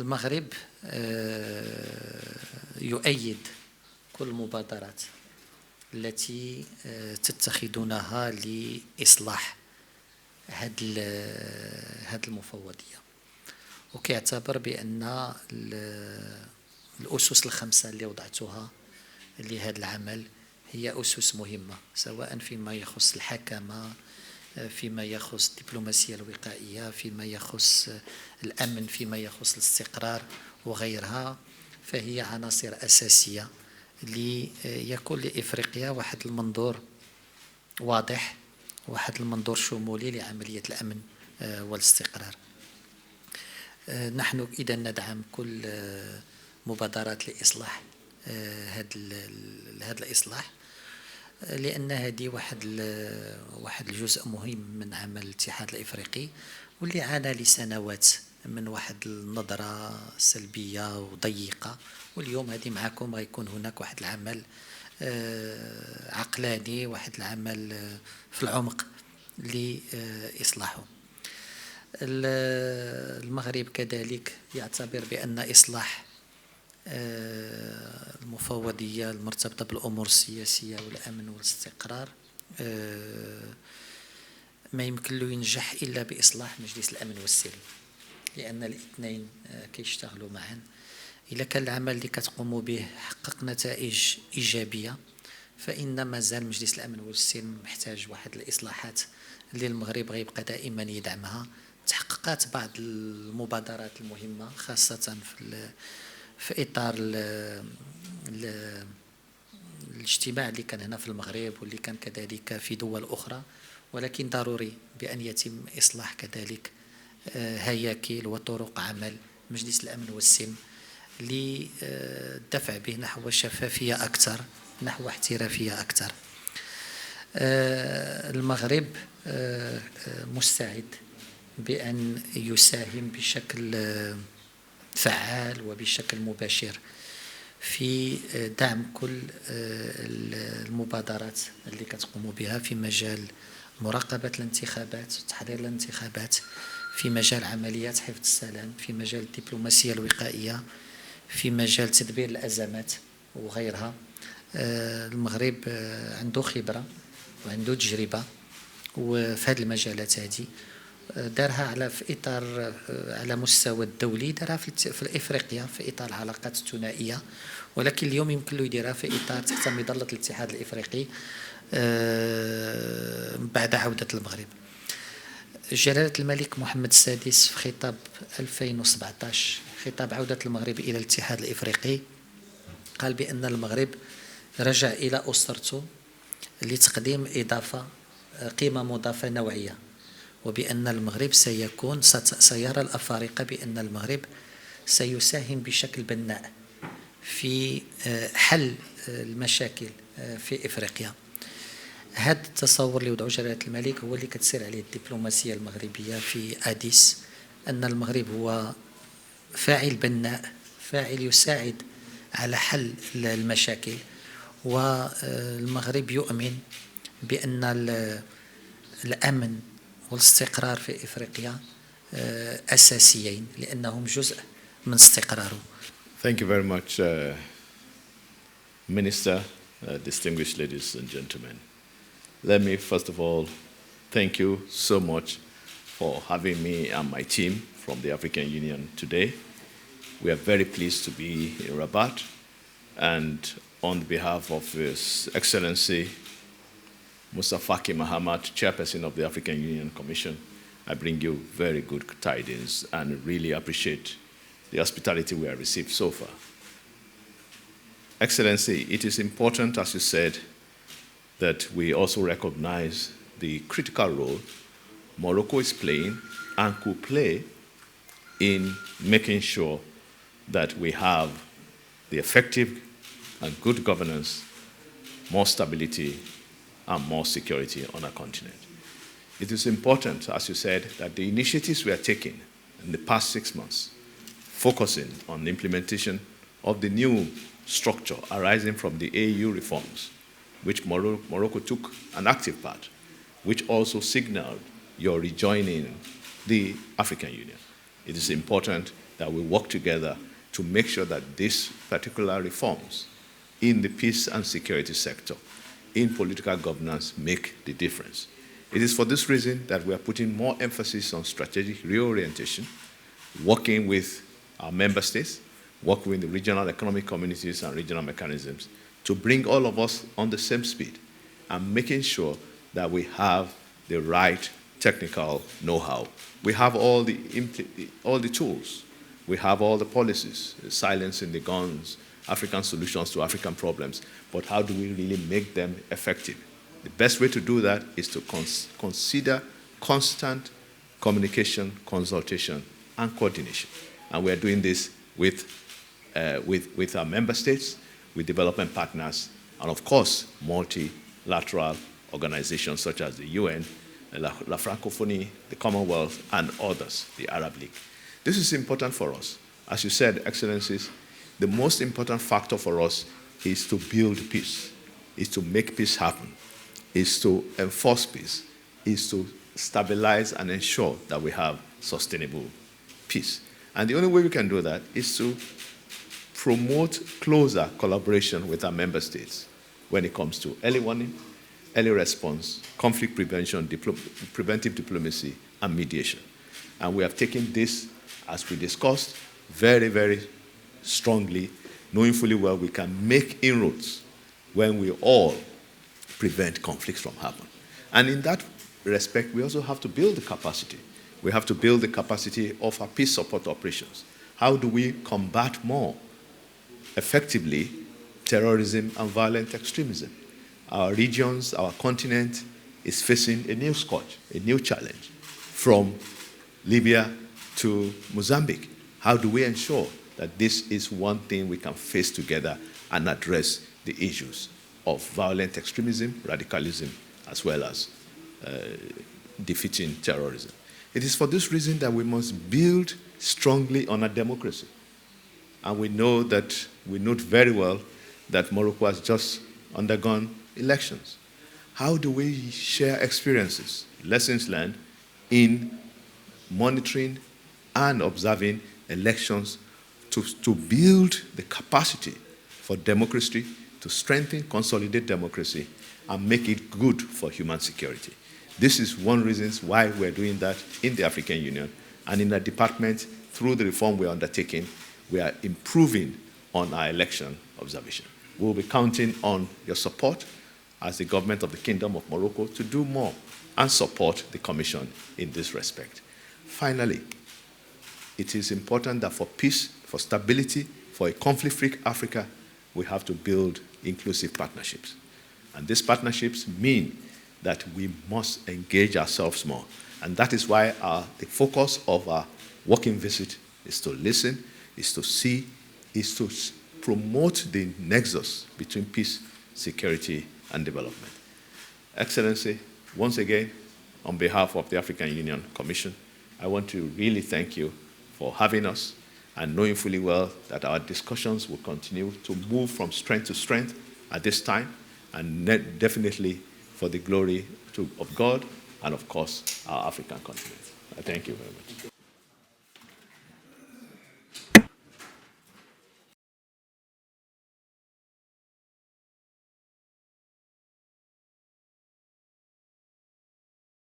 المغرب يؤيد كل المبادرات التي تتخذونها لإصلاح هذه المفوضية، وكيعتبر بأن الأسس الخمسة اللي وضعتها لهذا العمل هي أسس مهمة، سواء فيما يخص الحكمة، فيما يخص الدبلوماسية الوقائية، فيما يخص الأمن، فيما يخص الاستقرار وغيرها. فهي عناصر أساسية ليكون لإفريقيا واحد المنظور واضح، واحد المنظور شمولي لعملية الأمن والاستقرار. نحن إذا ندعم كل مبادرات لإصلاح هذا الإصلاح، لأن هذه واحد الجزء مهم من عمل الاتحاد الإفريقي، واللي عانى لسنوات من واحد النظرة سلبية وضيقة، واليوم هذه معكم غيكون هناك واحد العمل عقلاني، واحد العمل في العمق لإصلاحه. المغرب كذلك يعتبر بأن إصلاح المفوضية المرتبطة بالأمور السياسية والأمن والاستقرار ما يمكن له ينجح إلا بإصلاح مجلس الأمن والسلم، لأن الاثنين كيشتغلوا معا. إذا كان العمل اللي كتقوموا به حقق نتائج إيجابية، فإن ما زال مجلس الأمن والسلم محتاج واحد الإصلاحات اللي المغرب غيبقى دائما يدعمها. تحققت بعض المبادرات المهمة، خاصة في إطار الاجتماع اللي كان هنا في المغرب واللي كان كذلك في دول أخرى، ولكن ضروري بأن يتم إصلاح كذلك هياكل وطرق عمل مجلس الأمن والسلم للدفع به نحو شفافية أكثر، نحو احترافية أكثر. المغرب مستعد بأن يساهم بشكل فعال وبشكل مباشر في دعم كل المبادرات اللي كتقوم بها في مجال مراقبة الانتخابات وتحضير الانتخابات، في مجال عمليات حفظ السلام، في مجال الدبلوماسية الوقائية، في مجال تدبير الأزمات وغيرها. المغرب عنده خبرة وعنده تجربة وفي هذه المجالات هذه دارها في إطار على مستوى الدولي، دارها في إفريقيا في إطار العلاقات الثنائية، ولكن اليوم يمكن له يديرها في إطار تحت مظلة الاتحاد الإفريقي بعد عودة المغرب. جلالة الملك محمد السادس في خطاب 2017، خطاب عودة المغرب إلى الاتحاد الإفريقي، قال بأن المغرب رجع إلى أسرته لتقديم قيمة مضافة نوعية، وبأن المغرب سيرى الأفارقة بأن المغرب سيساهم بشكل بناء في حل المشاكل في إفريقيا. هذا التصور اللي وضعه جلالة الملك هو اللي كتسير عليه الدبلوماسية المغربية في أديس، أن المغرب هو فاعل بناء، فاعل يساعد على حل المشاكل، والمغرب يؤمن بأن الأمن والاستقرار في إفريقيا أساسيين لأنهم جزء من استقراره. Thank you very much, Minister, distinguished ladies and gentlemen. Let me first of all thank you so much for having me and my team from the African Union today. We are very pleased to be in Rabat, and on behalf of His Excellency Musa Faki Mahamat, Chairperson of the African Union Commission, I bring you very good tidings and really appreciate the hospitality we have received so far. Excellency, it is important, as you said, that we also recognize the critical role Morocco is playing and could play in making sure that we have the effective and good governance, more stability, and more security on our continent. It is important, as you said, that the initiatives we are taking in the past 6 months, focusing on the implementation of the new structure arising from the AU reforms, which Morocco took an active part, which also signaled your rejoining the African Union. It is important that we work together to make sure that these particular reforms in the peace and security sector, in political governance, make the difference. It is for this reason that we are putting more emphasis on strategic reorientation, working with our member states, working with the regional economic communities and regional mechanisms to bring all of us on the same speed and making sure that we have the right technical know-how. We have all the tools. We have all the policies, silencing the guns, African solutions to African problems, but how do we really make them effective? The best way to do that is to consider constant communication, consultation, and coordination. And we are doing this with our member states, with development partners, and of course, multilateral organizations such as the UN, La Francophonie, the Commonwealth, and others, the Arab League. This is important for us. As you said, Excellencies, the most important factor for us is to build peace, is to make peace happen, is to enforce peace, is to stabilize and ensure that we have sustainable peace. And the only way we can do that is to promote closer collaboration with our member states when it comes to early warning, early response, conflict prevention, preventive diplomacy, and mediation. And we have taken this, as we discussed, very, very strongly, knowing fully well we can make inroads when we all prevent conflicts from happening. And in that respect, we also have to build the capacity. We have to build the capacity of our peace support operations. How do we combat more effectively terrorism and violent extremism? Our regions, our continent is facing a new scourge, a new challenge, from Libya to Mozambique. How do we ensure that this is one thing we can face together and address the issues of violent extremism, radicalism, as well as defeating terrorism? It is for this reason that we must build strongly on our democracy. And we note very well that Morocco has just undergone elections. How do we share experiences, lessons learned in monitoring and observing elections to build the capacity for democracy, to strengthen, consolidate democracy, and make it good for human security? This is one reason why we're doing that in the African Union, and in our department, through the reform we're undertaking, we are improving on our election observation. We'll be counting on your support as the government of the Kingdom of Morocco to do more and support the Commission in this respect. Finally, it is important that for peace, for stability, for a conflict-free Africa, we have to build inclusive partnerships. And these partnerships mean that we must engage ourselves more. And that is why the focus of our working visit is to listen, is to see, is to promote the nexus between peace, security, and development. Excellency, once again, on behalf of the African Union Commission, I want to really thank you for having us and knowing fully well that our discussions will continue to move from strength to strength at this time, and definitely for the glory of God and, of course, our African continent. I thank you very much.